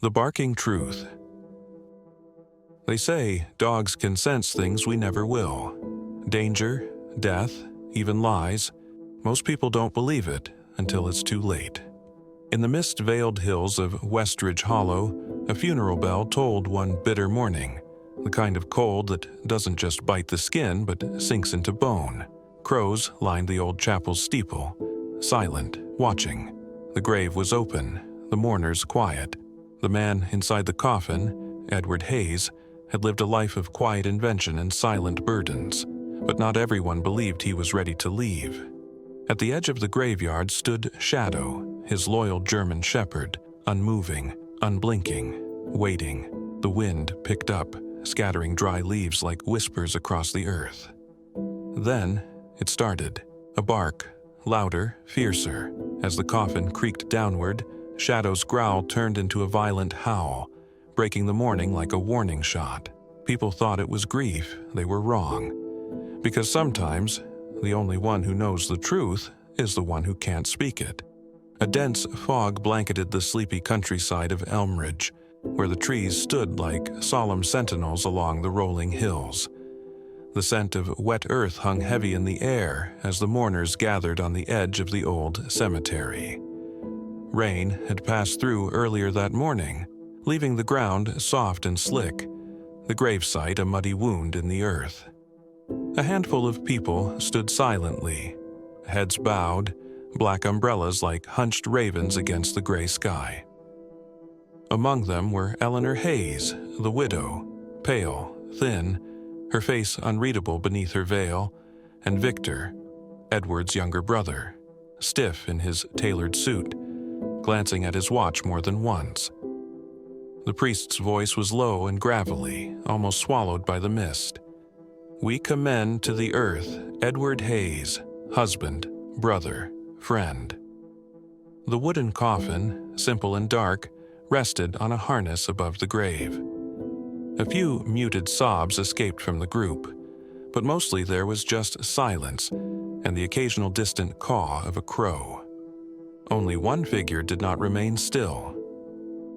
The barking truth. They say dogs can sense things we never will. Danger, death, even lies. Most people don't believe it until it's too late. In the mist-veiled hills of Westridge Hollow, a funeral bell tolled one bitter morning, the kind of cold that doesn't just bite the skin but sinks into bone. Crows lined the old chapel's steeple, silent, watching. The grave was open, the mourners quiet. The man inside the coffin, Edward Hayes, had lived a life of quiet invention and silent burdens, but not everyone believed he was ready to leave. At the edge of the graveyard stood Shadow, his loyal German shepherd, unmoving, unblinking, waiting. The wind picked up, scattering dry leaves like whispers across the earth. Then it started, a bark, louder, fiercer. As the coffin creaked downward, Shadow's growl turned into a violent howl, breaking the morning like a warning shot. People thought it was grief. They were wrong. Because sometimes, the only one who knows the truth is the one who can't speak it. A dense fog blanketed the sleepy countryside of Elmridge, where the trees stood like solemn sentinels along the rolling hills. The scent of wet earth hung heavy in the air as the mourners gathered on the edge of the old cemetery. Rain had passed through earlier that morning, leaving the ground soft and slick, the gravesite a muddy wound in the earth. A handful of people stood silently, heads bowed, black umbrellas like hunched ravens against the gray sky. Among them were Eleanor Hayes, the widow, pale, thin, her face unreadable beneath her veil, and Victor, Edward's younger brother, stiff in his tailored suit, glancing at his watch more than once. The priest's voice was low and gravelly, almost swallowed by the mist. "We commend to the earth Edward Hayes, husband, brother, friend." The wooden coffin, simple and dark, rested on a harness above the grave. A few muted sobs escaped from the group, but mostly there was just silence and the occasional distant caw of a crow. Only one figure did not remain still: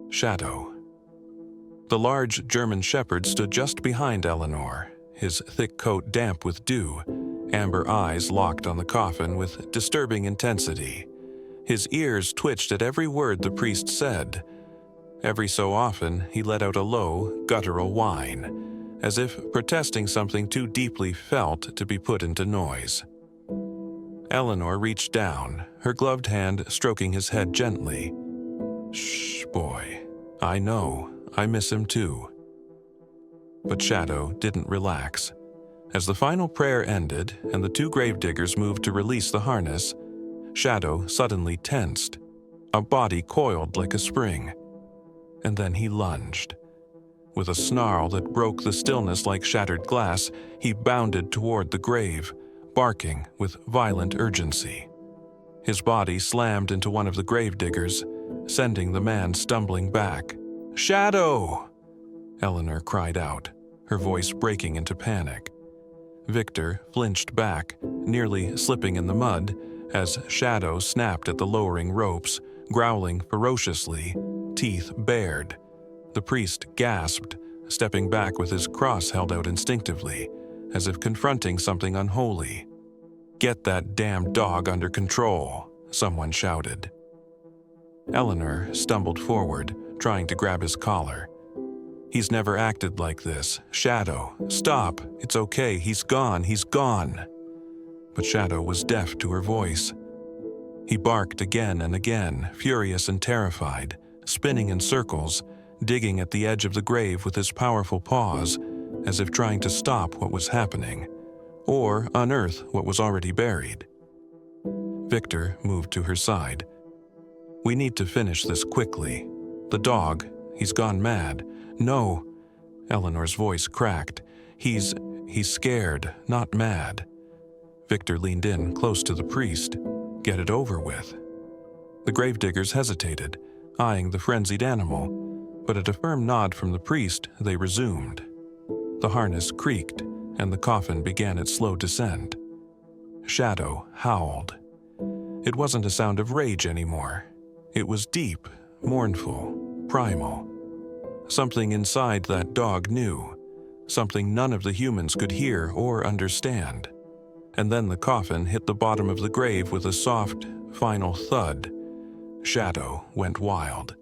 Shadow. The large German shepherd stood just behind Eleanor, his thick coat damp with dew, amber eyes locked on the coffin with disturbing intensity. His ears twitched at every word the priest said. Every so often, he let out a low, guttural whine, as if protesting something too deeply felt to be put into noise. Eleanor reached down, her gloved hand stroking his head gently. "Shh, boy. I know. I miss him too." But Shadow didn't relax. As the final prayer ended and the two gravediggers moved to release the harness, Shadow suddenly tensed. A body coiled like a spring. And then he lunged. With a snarl that broke the stillness like shattered glass, he bounded toward the grave, barking with violent urgency. His body slammed into one of the gravediggers, sending the man stumbling back. "Shadow!" Eleanor cried out, her voice breaking into panic. Victor flinched back, nearly slipping in the mud, as Shadow snapped at the lowering ropes, growling ferociously, teeth bared. The priest gasped, stepping back with his cross held out instinctively, as if confronting something unholy. "Get that damn dog under control," someone shouted. Eleanor stumbled forward, trying to grab his collar. "He's never acted like this. Shadow, stop. It's okay. He's gone. He's gone." But Shadow was deaf to her voice. He barked again and again, furious and terrified, spinning in circles, digging at the edge of the grave with his powerful paws, as if trying to stop what was happening, or unearth what was already buried. Victor moved to her side. "We need to finish this quickly. The dog, he's gone mad." "No," Eleanor's voice cracked. He's scared, not mad." Victor leaned in close to the priest. "Get it over with." The gravediggers hesitated, eyeing the frenzied animal, but at a firm nod from the priest, they resumed. The harness creaked, and the coffin began its slow descent. Shadow howled. It wasn't a sound of rage anymore. It was deep, mournful, primal. Something inside that dog knew, something none of the humans could hear or understand. And then the coffin hit the bottom of the grave with a soft, final thud. Shadow went wild.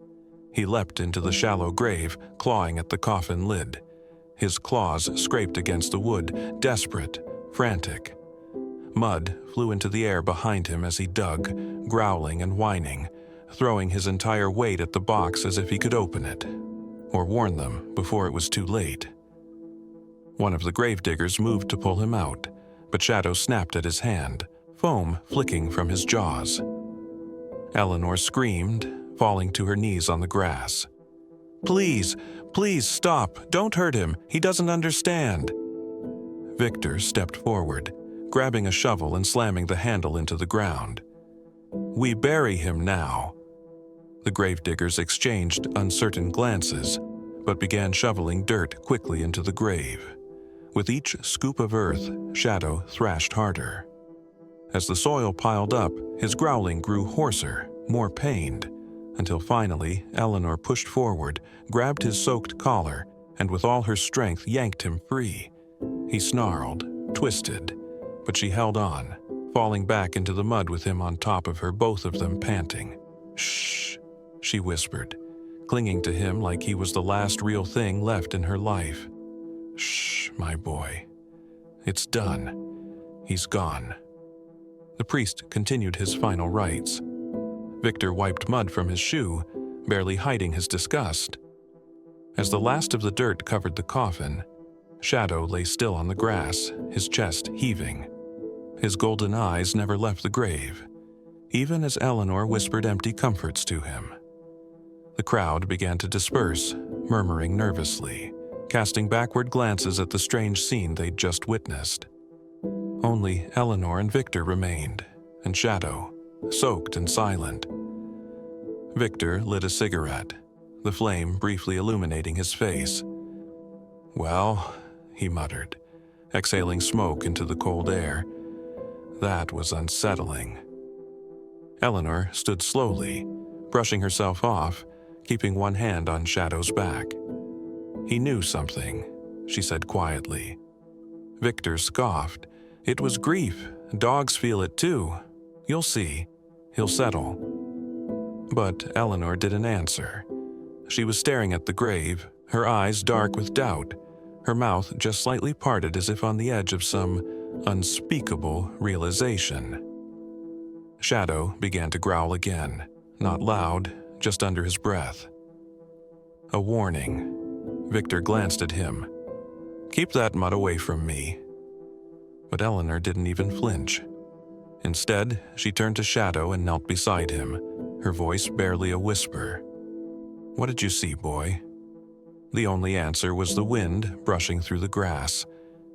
He leapt into the shallow grave, clawing at the coffin lid. His claws scraped against the wood, desperate, frantic. Mud flew into the air behind him as he dug, growling and whining, throwing his entire weight at the box as if he could open it, or warn them before it was too late. One of the gravediggers moved to pull him out, but Shadow snapped at his hand, foam flicking from his jaws. Eleanor screamed, falling to her knees on the grass. "Please, please stop, don't hurt him, he doesn't understand." Victor stepped forward, grabbing a shovel and slamming the handle into the ground. "We bury him now." The gravediggers exchanged uncertain glances, but began shoveling dirt quickly into the grave. With each scoop of earth, Shadow thrashed harder. As the soil piled up, his growling grew hoarser, more pained, until finally Eleanor pushed forward, grabbed his soaked collar, and with all her strength yanked him free. He snarled, twisted, but she held on, falling back into the mud with him on top of her, both of them panting. "Shh," she whispered, clinging to him like he was the last real thing left in her life. "Shh, my boy. It's done. He's gone." The priest continued his final rites. Victor wiped mud from his shoe, barely hiding his disgust. As the last of the dirt covered the coffin, Shadow lay still on the grass, his chest heaving. His golden eyes never left the grave, even as Eleanor whispered empty comforts to him. The crowd began to disperse, murmuring nervously, casting backward glances at the strange scene they'd just witnessed. Only Eleanor and Victor remained, and Shadow, soaked and silent. Victor lit a cigarette, the flame briefly illuminating his face. "Well," he muttered, exhaling smoke into the cold air. That was unsettling. Eleanor stood slowly, brushing herself off, keeping one hand on Shadow's back. "He knew something," she said quietly. Victor scoffed. "It was grief. Dogs feel it too. You'll see. He'll settle." But Eleanor didn't answer. She was staring at the grave, her eyes dark with doubt, her mouth just slightly parted as if on the edge of some unspeakable realization. Shadow began to growl again, not loud, just under his breath. A warning. Victor glanced at him. "Keep that mud away from me." But Eleanor didn't even flinch. Instead, she turned to Shadow and knelt beside him, her voice barely a whisper. "What did you see, boy?" The only answer was the wind brushing through the grass,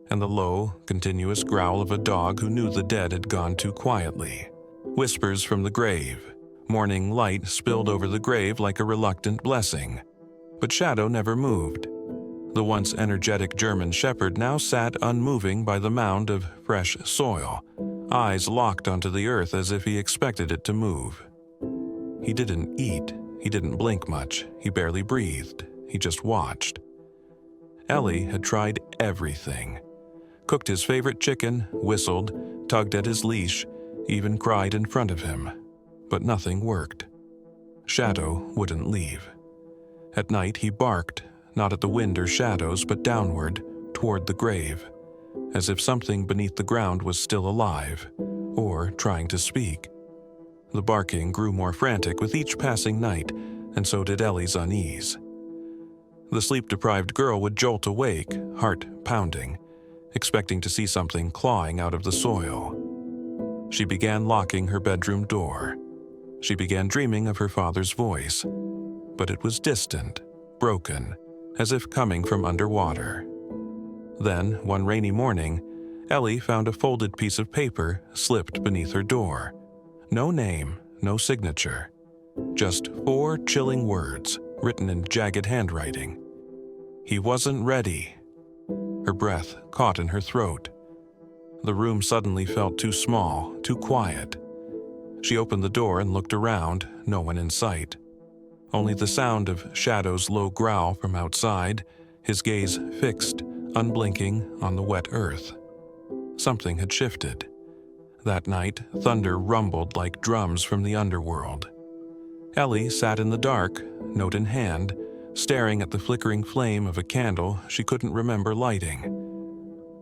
and the low, continuous growl of a dog who knew the dead had gone too quietly. Whispers from the grave. Morning light spilled over the grave like a reluctant blessing. But Shadow never moved. The once energetic German shepherd now sat unmoving by the mound of fresh soil, eyes locked onto the earth as if he expected it to move. He didn't eat, he didn't blink much, he barely breathed, he just watched. Ellie had tried everything. Cooked his favorite chicken, whistled, tugged at his leash, even cried in front of him. But nothing worked. Shadow wouldn't leave. At night he barked, not at the wind or shadows, but downward, toward the grave, as if something beneath the ground was still alive, or trying to speak. The barking grew more frantic with each passing night, and so did Ellie's unease. The sleep-deprived girl would jolt awake, heart pounding, expecting to see something clawing out of the soil. She began locking her bedroom door. She began dreaming of her father's voice, but it was distant, broken, as if coming from underwater. Then, one rainy morning, Ellie found a folded piece of paper slipped beneath her door. No name, no signature. Just 4 chilling words, written in jagged handwriting. He wasn't ready. Her breath caught in her throat. The room suddenly felt too small, too quiet. She opened the door and looked around, no one in sight. only the sound of Shadow's low growl from outside, his gaze fixed, unblinking, on the wet earth. Something had shifted. That night, thunder rumbled like drums from the underworld. Ellie sat in the dark, note in hand, staring at the flickering flame of a candle she couldn't remember lighting.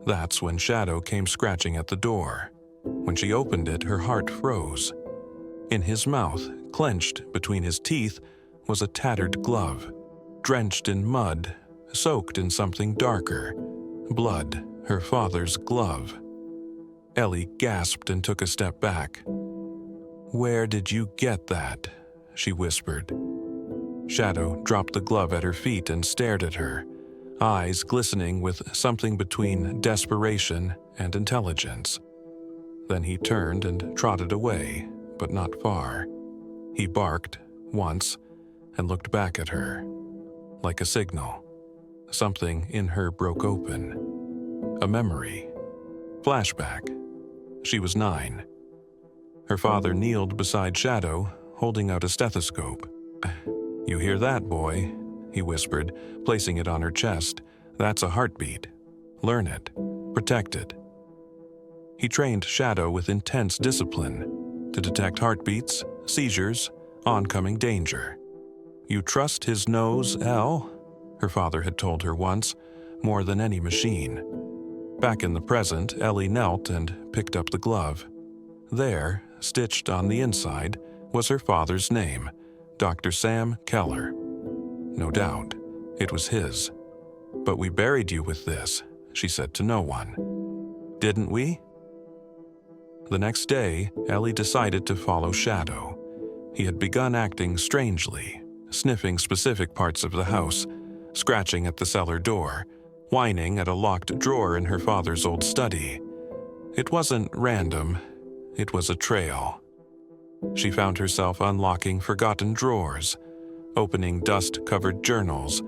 That's when Shadow came scratching at the door. When she opened it, her heart froze. In his mouth, clenched between his teeth, was a tattered glove, drenched in mud, soaked in something darker. Blood, her father's glove. Ellie gasped and took a step back. "Where did you get that?" she whispered. Shadow dropped the glove at her feet and stared at her, eyes glistening with something between desperation and intelligence. Then he turned and trotted away, but not far. He barked, once, and looked back at her. Like a signal. Something in her broke open. A memory. Flashback. She was 9. Her father kneeled beside Shadow, holding out a stethoscope. "You hear that, boy?" he whispered, placing it on her chest. "That's a heartbeat. Learn it. Protect it." He trained Shadow with intense discipline to detect heartbeats, seizures, oncoming danger. "You trust his nose, Elle?" her father had told her once, more than any machine. Back in the present, Ellie knelt and picked up the glove. There, stitched on the inside, was her father's name, Dr. Sam Keller. No doubt, it was his. "But we buried you with this," she said to no one. "Didn't we?" The next day, Ellie decided to follow Shadow. He had begun acting strangely, sniffing specific parts of the house, scratching at the cellar door, whining at a locked drawer in her father's old study. It wasn't random, it was a trail. She found herself unlocking forgotten drawers, opening dust-covered journals,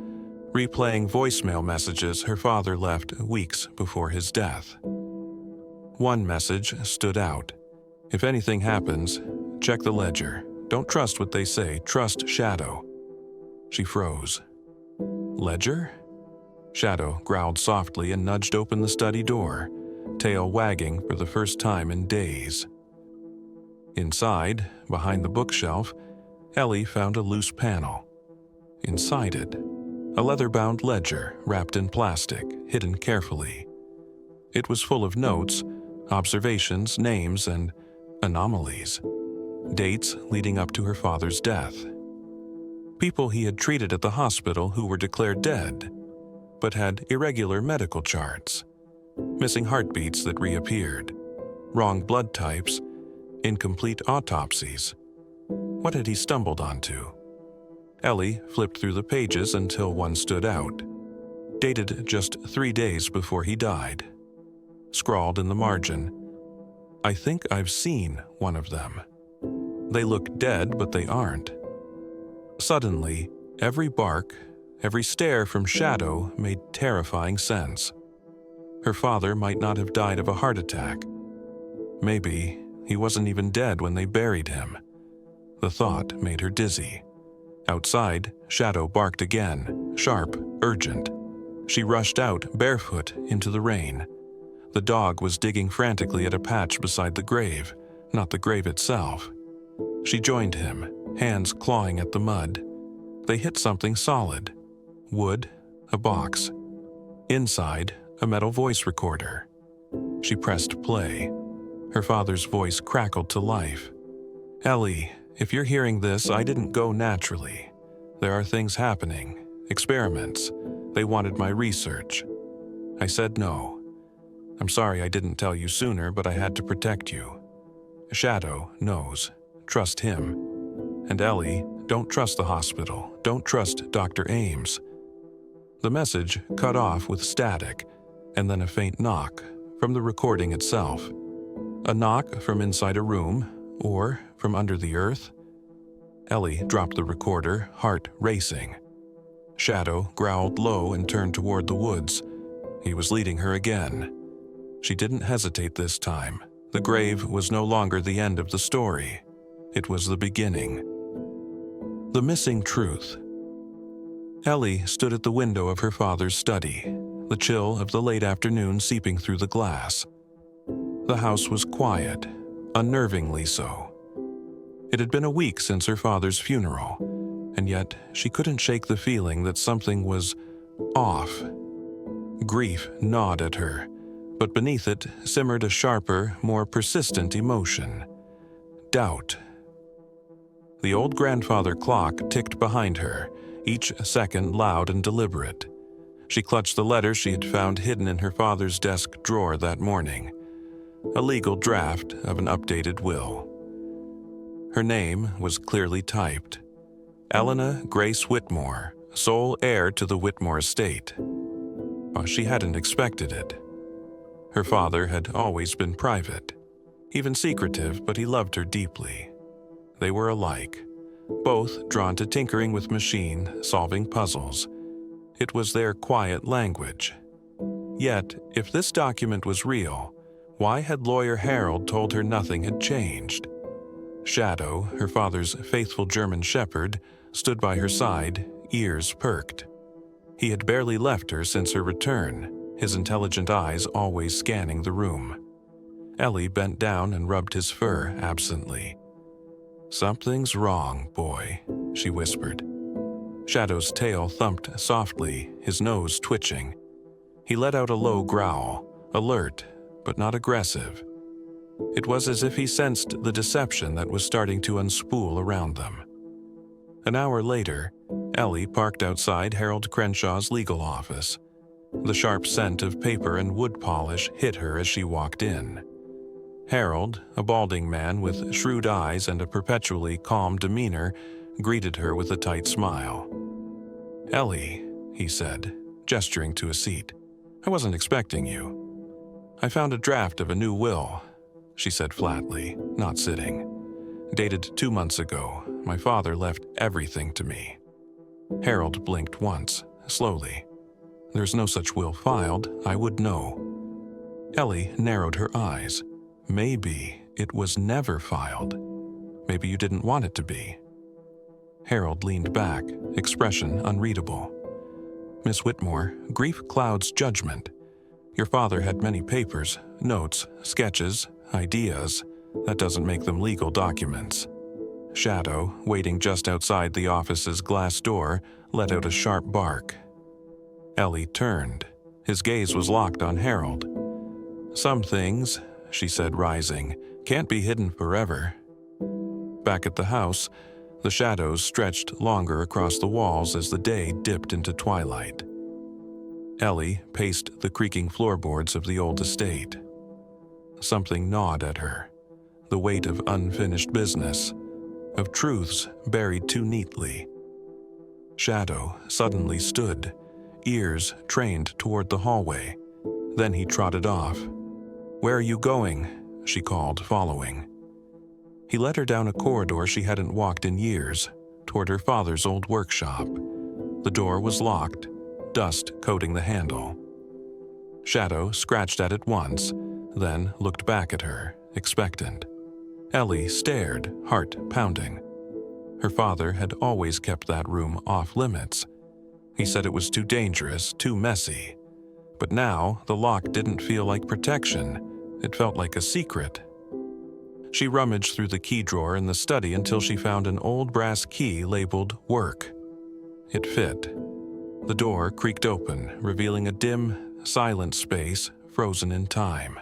replaying voicemail messages her father left weeks before his death. One message stood out. "If anything happens, check the ledger. Don't trust what they say, trust Shadow." She froze. "Ledger?" Shadow growled softly and nudged open the study door, tail wagging for the first time in days. Inside, behind the bookshelf, Ellie found a loose panel. Inside it, a leather-bound ledger wrapped in plastic, hidden carefully. It was full of notes, observations, names, and anomalies. Dates leading up to her father's death. People he had treated at the hospital who were declared dead, but had irregular medical charts. Missing heartbeats that reappeared. Wrong blood types. Incomplete autopsies. What had he stumbled onto? Ellie flipped through the pages until one stood out. Dated just 3 days before he died. Scrawled in the margin, "I think I've seen one of them. They look dead, but they aren't." Suddenly, every bark, every stare from Shadow made terrifying sense. Her father might not have died of a heart attack. Maybe he wasn't even dead when they buried him. The thought made her dizzy. Outside, Shadow barked again, sharp, urgent. She rushed out, barefoot, into the rain. The dog was digging frantically at a patch beside the grave, not the grave itself. She joined him, hands clawing at the mud. They hit something solid. Wood, a box. Inside, a metal voice recorder. She pressed play. Her father's voice crackled to life. "Ellie, if you're hearing this, I didn't go naturally. There are things happening, experiments. They wanted my research. I said no. I'm sorry I didn't tell you sooner, but I had to protect you. Shadow knows. Trust him. And Ellie, don't trust the hospital. Don't trust Dr. Ames." The message cut off with static, and then a faint knock from the recording itself. A knock from inside a room, or from under the earth. Ellie dropped the recorder, heart racing. Shadow growled low and turned toward the woods. He was leading her again. She didn't hesitate this time. The grave was no longer the end of the story. It was the beginning. The missing truth. Ellie stood at the window of her father's study, the chill of the late afternoon seeping through the glass. The house was quiet, unnervingly so. It had been a week since her father's funeral, and yet she couldn't shake the feeling that something was off. Grief gnawed at her, but beneath it simmered a sharper, more persistent emotion: doubt. The old grandfather clock ticked behind her, each second loud and deliberate. She clutched the letter she had found hidden in her father's desk drawer that morning, a legal draft of an updated will. Her name was clearly typed: Elena Grace Whitmore, sole heir to the Whitmore estate. She hadn't expected it. Her father had always been private, even secretive, but he loved her deeply. They were alike, both drawn to tinkering with solving puzzles. It was their quiet language. Yet, if this document was real, why had lawyer Harold told her nothing had changed? Shadow, her father's faithful German shepherd, stood by her side, ears perked. He had barely left her since her return, his intelligent eyes always scanning the room. Ellie bent down and rubbed his fur absently. "Something's wrong, boy," she whispered. Shadow's tail thumped softly, his nose twitching. He let out a low growl, alert but not aggressive. It was as if he sensed the deception that was starting to unspool around them. An hour later, Ellie parked outside Harold Crenshaw's legal office. The sharp scent of paper and wood polish hit her as she walked in. Harold, a balding man with shrewd eyes and a perpetually calm demeanor, greeted her with a tight smile. "Ellie," he said, gesturing to a seat, "I wasn't expecting you." "I found a draft of a new will," she said flatly, not sitting. "Dated 2 months ago. My father left everything to me." Harold blinked once, slowly. "There's no such will filed. I would know." Ellie narrowed her eyes. "Maybe it was never filed. Maybe you didn't want it to be." Harold leaned back, expression unreadable. "Miss Whitmore, grief clouds judgment. Your father had many papers, notes, sketches, ideas. That doesn't make them legal documents." Shadow, waiting just outside the office's glass door, let out a sharp bark. Ellie turned. His gaze was locked on Harold. "Some things," she said, rising, "can't be hidden forever." Back at the house, the shadows stretched longer across the walls as the day dipped into twilight. Ellie paced the creaking floorboards of the old estate. Something gnawed at her, the weight of unfinished business, of truths buried too neatly. Shadow suddenly stood, ears trained toward the hallway. Then he trotted off. "Where are you going?" she called, following. He led her down a corridor she hadn't walked in years, toward her father's old workshop. The door was locked, dust coating the handle. Shadow scratched at it once, then looked back at her, expectant. Ellie stared, heart pounding. Her father had always kept that room off limits. He said it was too dangerous, too messy. But now the lock didn't feel like protection. It felt like a secret. She rummaged through the key drawer in the study until she found an old brass key labeled "Work." It fit. The door creaked open, revealing a dim, silent space frozen in time.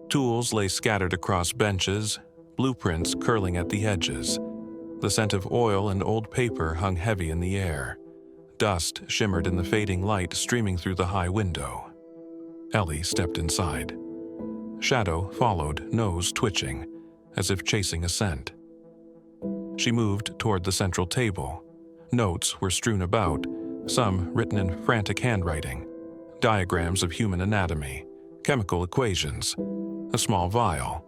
Tools lay scattered across benches, blueprints curling at the edges. The scent of oil and old paper hung heavy in the air. Dust shimmered in the fading light streaming through the high window. Ellie stepped inside. Shadow followed, nose twitching, as if chasing a scent. She moved toward the central table. Notes were strewn about, some written in frantic handwriting. Diagrams of human anatomy, chemical equations, a small vial.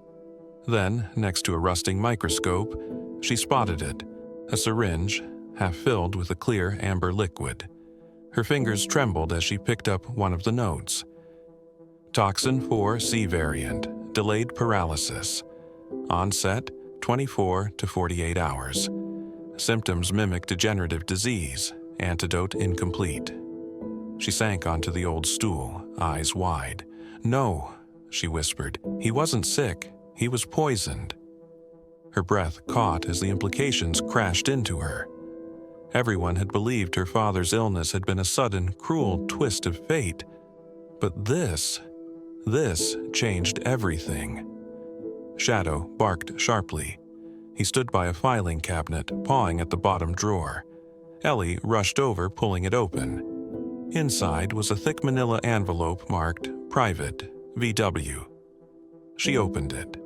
Then, next to a rusting microscope, she spotted it, a syringe, half filled with a clear amber liquid. Her fingers trembled as she picked up one of the notes. Toxin 4C variant, delayed paralysis. Onset 24 to 48 hours. Symptoms mimic degenerative disease, antidote incomplete. She sank onto the old stool, eyes wide. "No," she whispered. "He wasn't sick. He was poisoned." Her breath caught as the implications crashed into her. Everyone had believed her father's illness had been a sudden, cruel twist of fate. But this changed everything. Shadow barked sharply. He stood by a filing cabinet, pawing at the bottom drawer. Ellie rushed over, pulling it open. Inside was a thick manila envelope marked Private, VW. She opened it.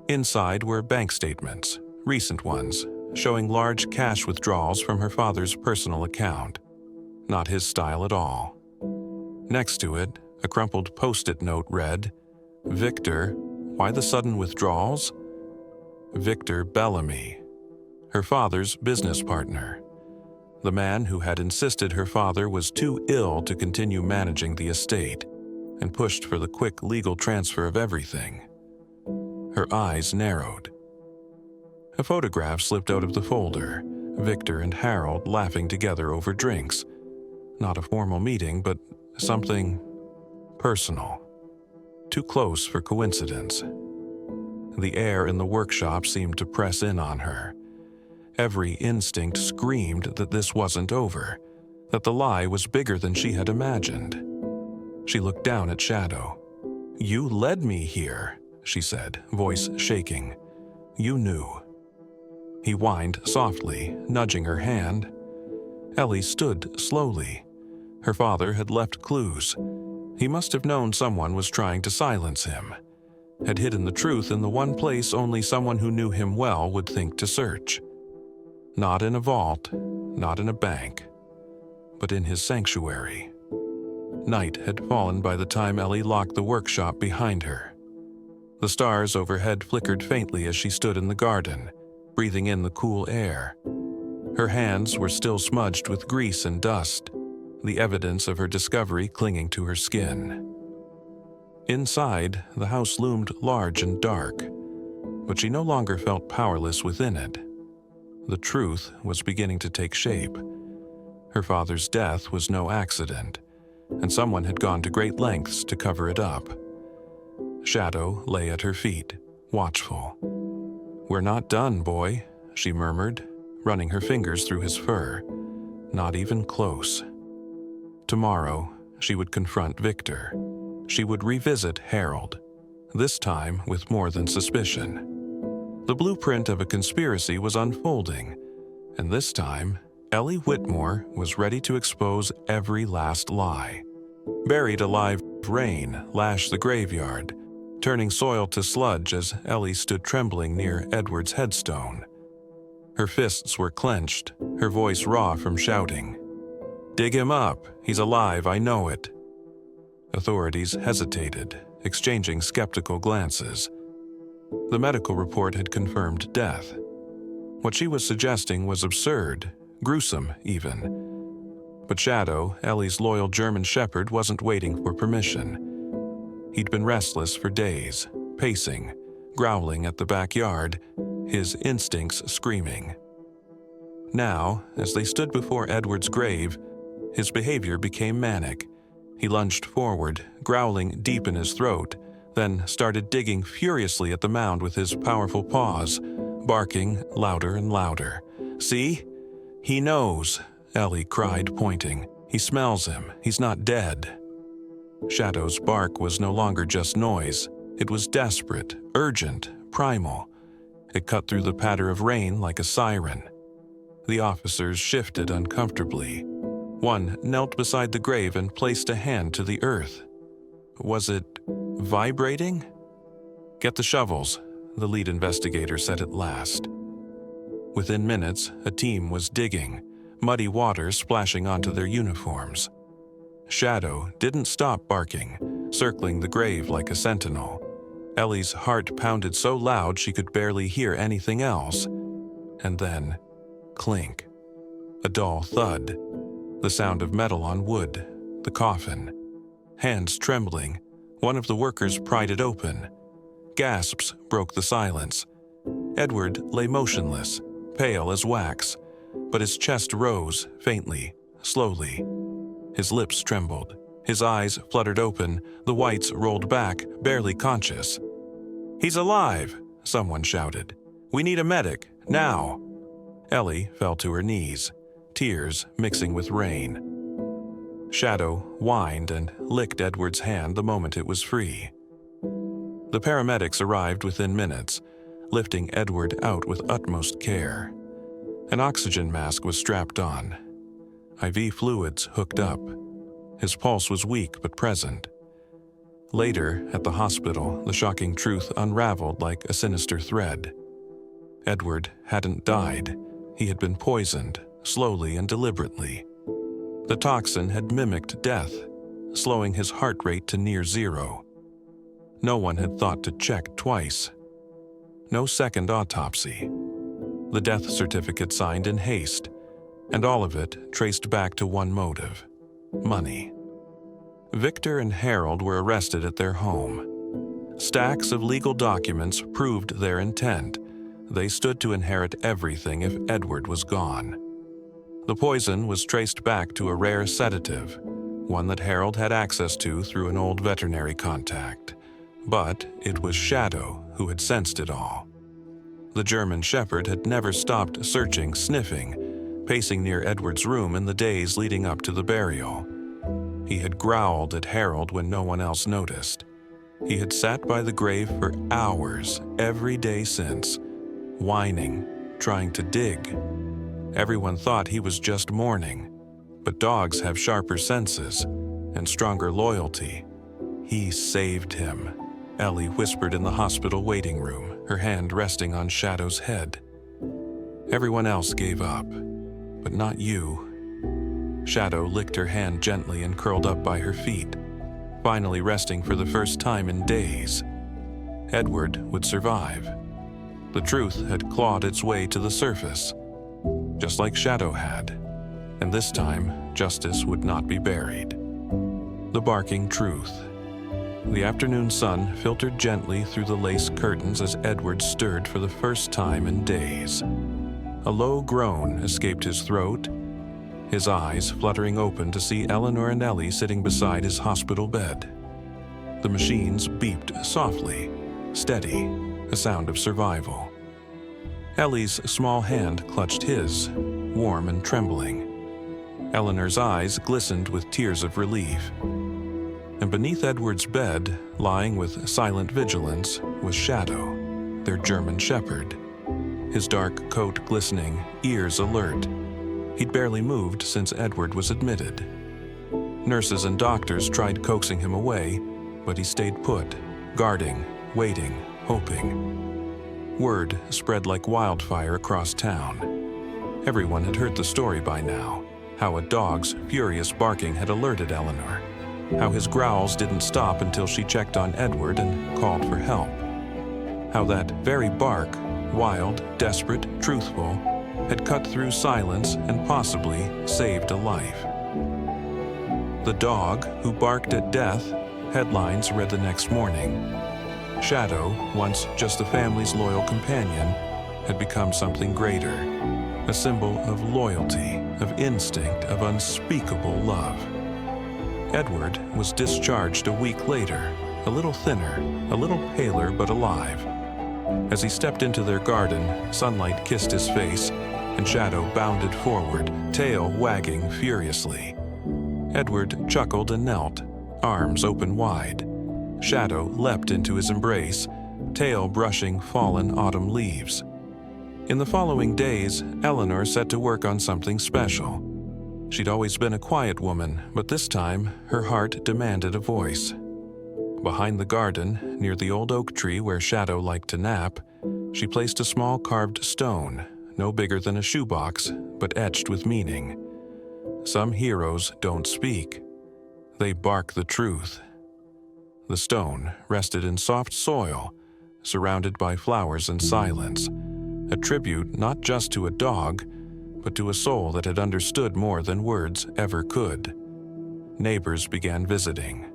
Inside were bank statements, recent ones, showing large cash withdrawals from her father's personal account. Not his style at all. Next to it, a crumpled post-it note read, "Victor, why the sudden withdrawals?" Victor Bellamy, her father's business partner. The man who had insisted her father was too ill to continue managing the estate and pushed for the quick legal transfer of everything. Her eyes narrowed. A photograph slipped out of the folder, Victor and Harold laughing together over drinks. Not a formal meeting, but something personal. Too close for coincidence. The air in the workshop seemed to press in on her. Every instinct screamed that this wasn't over, that the lie was bigger than she had imagined. She looked down at Shadow. "You led me here," she said, voice shaking. "You knew." He whined softly, nudging her hand. Ellie stood slowly. Her father had left clues. He must have known someone was trying to silence him, had hidden the truth in the one place only someone who knew him well would think to search. Not in a vault, not in a bank, but in his sanctuary. Night had fallen by the time Ellie locked the workshop behind her. The stars overhead flickered faintly as she stood in the garden, breathing in the cool air. Her hands were still smudged with grease and dust, the evidence of her discovery clinging to her skin. Inside, the house loomed large and dark, but she no longer felt powerless within it. The truth was beginning to take shape. Her father's death was no accident, and someone had gone to great lengths to cover it up. Shadow lay at her feet, watchful. "We're not done, boy," she murmured, running her fingers through his fur. Not even close. Tomorrow, she would confront Victor. She would revisit Harold, this time with more than suspicion. The blueprint of a conspiracy was unfolding, and this time, Ellie Whitmore was ready to expose every last lie. Buried alive, rain lashed the graveyard, turning soil to sludge as Ellie stood trembling near Edward's headstone. Her fists were clenched, her voice raw from shouting. "Dig him up. He's alive, I know it." Authorities hesitated, exchanging skeptical glances. The medical report had confirmed death. What she was suggesting was absurd, gruesome even. But Shadow, Ellie's loyal German shepherd, wasn't waiting for permission. He'd been restless for days, pacing, growling at the backyard, his instincts screaming. Now, as they stood before Edward's grave, his behavior became manic. He lunged forward, growling deep in his throat, then started digging furiously at the mound with his powerful paws, barking louder and louder. "See? He knows," Ellie cried, pointing. "He smells him. He's not dead." Shadow's bark was no longer just noise. It was desperate, urgent, primal. It cut through the patter of rain like a siren. The officers shifted uncomfortably. One knelt beside the grave and placed a hand to the earth. Was it vibrating? "Get the shovels," the lead investigator said at last. Within minutes, a team was digging, muddy water splashing onto their uniforms. Shadow didn't stop barking, circling the grave like a sentinel. Ellie's heart pounded so loud she could barely hear anything else. And then, clink. A dull thud. The sound of metal on wood. The coffin. Hands trembling, one of the workers pried it open. Gasps broke the silence. Edward lay motionless, pale as wax, but his chest rose faintly, slowly. His lips trembled. His eyes fluttered open, the whites rolled back, barely conscious. "He's alive!" someone shouted. "We need a medic, now!" Ellie fell to her knees, tears mixing with rain. Shadow whined and licked Edward's hand the moment it was free. The paramedics arrived within minutes, lifting Edward out with utmost care. An oxygen mask was strapped on. IV fluids hooked up. His pulse was weak but present. Later, at the hospital, the shocking truth unraveled like a sinister thread. Edward hadn't died. He had been poisoned, slowly and deliberately. The toxin had mimicked death, slowing his heart rate to near zero. No one had thought to check twice. No second autopsy. The death certificate signed in haste, and all of it traced back to one motive: money. Victor and Harold were arrested at their home. Stacks of legal documents proved their intent. They stood to inherit everything if Edward was gone. The poison was traced back to a rare sedative, one that Harold had access to through an old veterinary contact. But it was Shadow who had sensed it all. The German Shepherd had never stopped searching, sniffing, pacing near Edward's room in the days leading up to the burial. He had growled at Harold when no one else noticed. He had sat by the grave for hours every day since, whining, trying to dig. Everyone thought he was just mourning, but dogs have sharper senses and stronger loyalty. "He saved him," Ellie whispered in the hospital waiting room, her hand resting on Shadow's head. "Everyone else gave up, but not you." Shadow licked her hand gently and curled up by her feet, finally resting for the first time in days. Edward would survive. The truth had clawed its way to the surface, just like Shadow had, and this time justice would not be buried. The barking truth. The afternoon sun filtered gently through the lace curtains as Edward stirred for the first time in days. A low groan escaped his throat, his eyes fluttering open to see Eleanor and Ellie sitting beside his hospital bed. The machines beeped softly, steady, a sound of survival. Ellie's small hand clutched his, warm and trembling. Eleanor's eyes glistened with tears of relief. And beneath Edward's bed, lying with silent vigilance, was Shadow, their German Shepherd. His dark coat glistening, ears alert. He'd barely moved since Edward was admitted. Nurses and doctors tried coaxing him away, but he stayed put, guarding, waiting, hoping. Word spread like wildfire across town. Everyone had heard the story by now, how a dog's furious barking had alerted Eleanor, how his growls didn't stop until she checked on Edward and called for help, how that very bark, wild, desperate, truthful, had cut through silence and possibly saved a life. The dog who barked at death, headlines read the next morning. Shadow, once just the family's loyal companion, had become something greater, a symbol of loyalty, of instinct, of unspeakable love. Edward was discharged a week later, a little thinner, a little paler but alive. As he stepped into their garden, sunlight kissed his face, and Shadow bounded forward, tail wagging furiously. Edward chuckled and knelt, arms open wide. Shadow leapt into his embrace, tail brushing fallen autumn leaves. In the following days, Eleanor set to work on something special. She'd always been a quiet woman, but this time her heart demanded a voice. Behind the garden, near the old oak tree where Shadow liked to nap, she placed a small carved stone, no bigger than a shoebox, but etched with meaning. Some heroes don't speak. They bark the truth. The stone rested in soft soil, surrounded by flowers and silence, a tribute not just to a dog, but to a soul that had understood more than words ever could. Neighbors began visiting.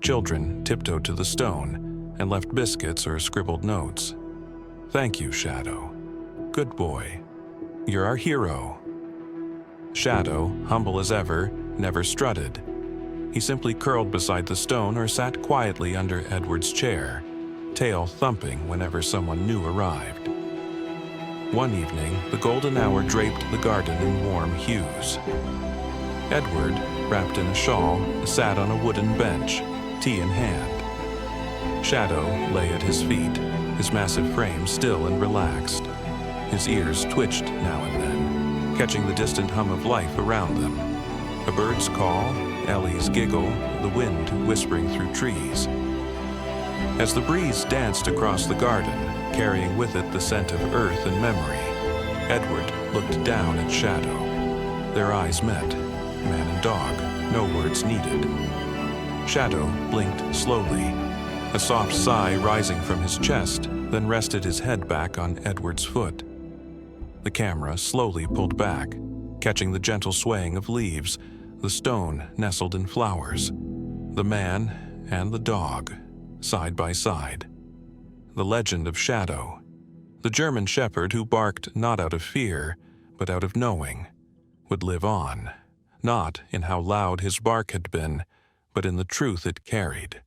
Children tiptoed to the stone and left biscuits or scribbled notes. "Thank you, Shadow. Good boy. You're our hero. Shadow, humble as ever, never strutted. He simply curled beside the stone or sat quietly under Edward's chair, tail thumping whenever someone new arrived. One evening, the golden hour draped the garden in warm hues. Edward, wrapped in a shawl, sat on a wooden bench, tea in hand. Shadow lay at his feet, his massive frame still and relaxed. His ears twitched now and then, catching the distant hum of life around them. A bird's call, Ellie's giggle, the wind whispering through trees. As the breeze danced across the garden, carrying with it the scent of earth and memory, Edward looked down at Shadow. Their eyes met, man and dog, no words needed. Shadow blinked slowly, a soft sigh rising from his chest, then rested his head back on Edward's foot. The camera slowly pulled back, catching the gentle swaying of leaves, the stone nestled in flowers, the man and the dog, side by side. The legend of Shadow, the German shepherd who barked not out of fear, but out of knowing, would live on, not in how loud his bark had been, but in the truth it carried.